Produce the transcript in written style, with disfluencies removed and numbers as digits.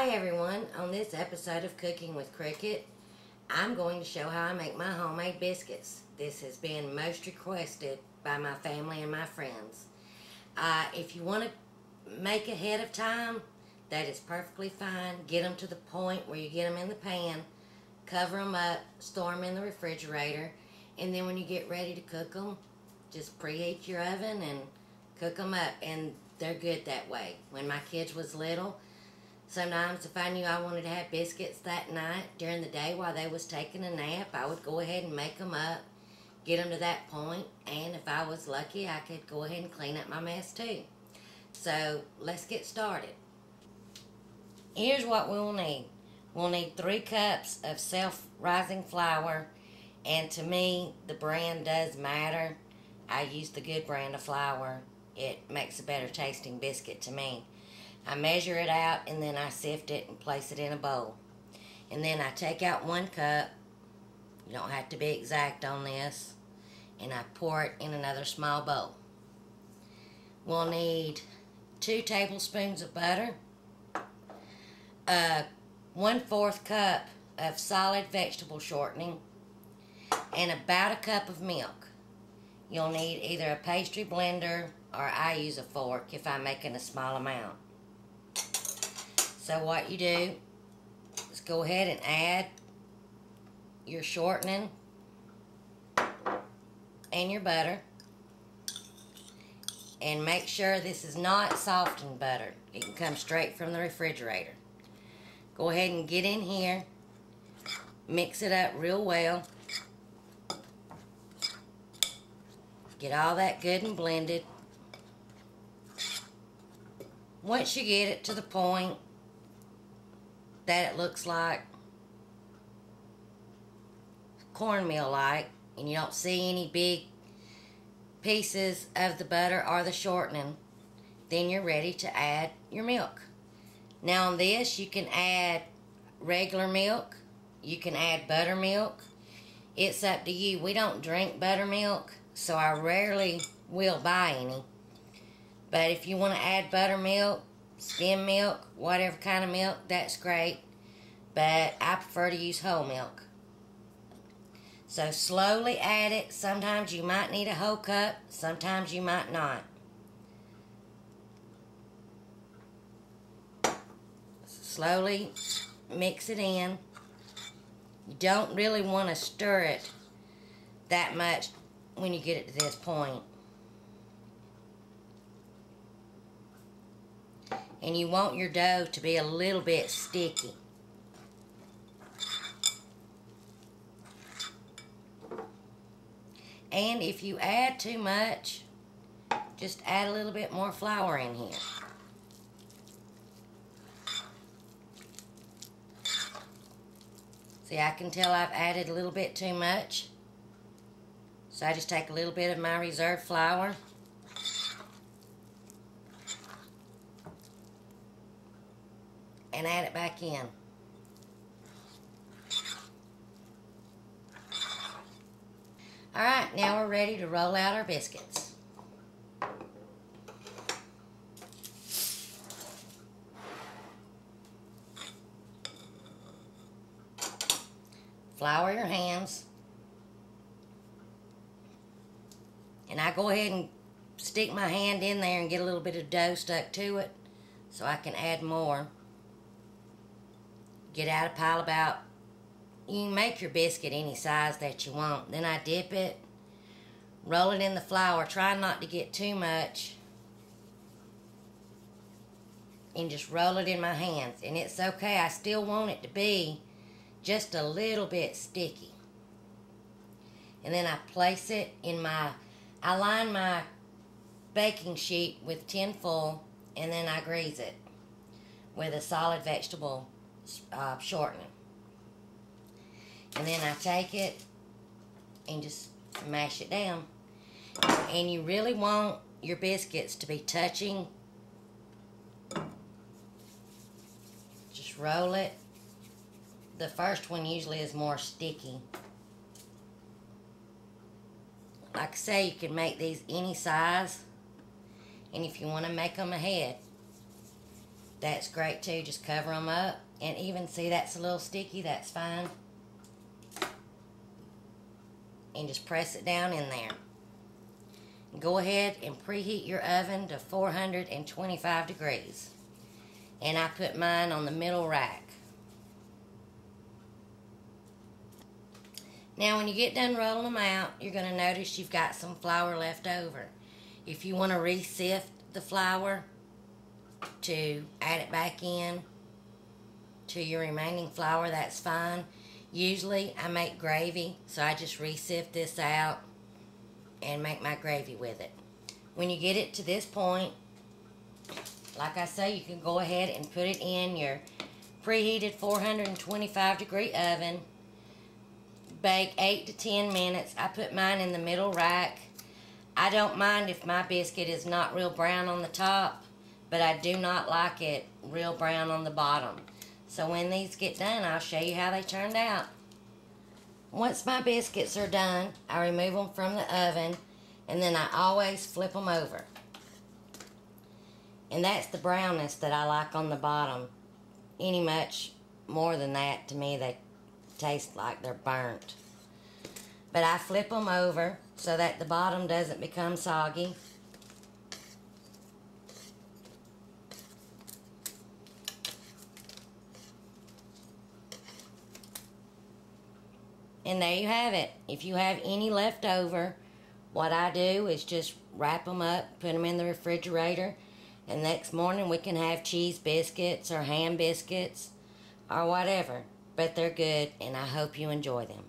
Hi everyone, on this episode of Cooking with Cricket, I'm going to show how I make my homemade biscuits. This has been most requested by my family and my friends. If you want to make ahead of time, that is perfectly fine. Get them to the point where you get them in the pan, cover them up, store them in the refrigerator, and then when you get ready to cook them, just preheat your oven and cook them up, and they're good that way. When my kids was little, sometimes if I knew I wanted to have biscuits that night during the day while they was taking a nap, I would go ahead and make them up, get them to that point, and if I was lucky, I could go ahead and clean up my mess too. So let's get started. Here's what we'll need. We'll need 3 cups of self-rising flour, and to me, the brand does matter. I use the good brand of flour. It makes a better tasting biscuit to me. I measure it out and then I sift it and place it in a bowl. And then I take out 1 cup. You don't have to be exact on this. And I pour it in another small bowl. We'll need 2 tablespoons of butter, 1/4 cup of solid vegetable shortening, and about a cup of milk. You'll need either a pastry blender or I use a fork if I'm making a small amount. So what you do is go ahead and add your shortening and your butter, and make sure this is not softened butter. It can come straight from the refrigerator. Go ahead and get in here, mix it up real well, get all that good and blended. Once you get it to the point that it looks like cornmeal like, and you don't see any big pieces of the butter or the shortening, then you're ready to add your milk. Now on this, you can add regular milk, you can add buttermilk. It's up to you. We don't drink buttermilk, so I rarely will buy any. But if you want to add buttermilk, skim milk, whatever kind of milk, that's great. But I prefer to use whole milk. So slowly add it. Sometimes you might need a whole cup, sometimes you might not. Slowly mix it in. You don't really want to stir it that much when you get it to this point. And you want your dough to be a little bit sticky. And if you add too much, just add a little bit more flour in here. See, I can tell I've added a little bit too much. So I just take a little bit of my reserve flour and add it back in. Alright, now we're ready to roll out our biscuits. Flour your hands. And I go ahead and stick my hand in there and get a little bit of dough stuck to it so I can add more. Get out a pile about, you can make your biscuit any size that you want. Then I dip it, roll it in the flour, try not to get too much, and just roll it in my hands. And it's okay, I still want it to be just a little bit sticky. And then I place it in I line my baking sheet with tin foil, and then I grease it with a solid vegetable shortening. And then I take it and just mash it down. And you really want your biscuits to be touching. Just roll it. The first one usually is more sticky. Like I say, you can make these any size. And if you want to make them ahead, that's great too. Just cover them up. And even see that's a little sticky, that's fine. And just press it down in there. Go ahead and preheat your oven to 425 degrees. And I put mine on the middle rack. Now when you get done rolling them out, you're going to notice you've got some flour left over. If you want to re-sift the flour to add it back in to your remaining flour, that's fine. Usually I make gravy, so I just re-sift this out and make my gravy with it. When you get it to this point, like I say, you can go ahead and put it in your preheated 425 degree oven. Bake 8 to 10 minutes. I put mine in the middle rack. I don't mind if my biscuit is not real brown on the top, but I do not like it real brown on the bottom. So when these get done, I'll show you how they turned out. Once my biscuits are done, I remove them from the oven, and then I always flip them over. And that's the brownness that I like on the bottom. Any much more than that, to me, they taste like they're burnt. But I flip them over so that the bottom doesn't become soggy. And there you have it. If you have any left over, what I do is just wrap them up, put them in the refrigerator, and next morning we can have cheese biscuits or ham biscuits or whatever. But they're good, and I hope you enjoy them.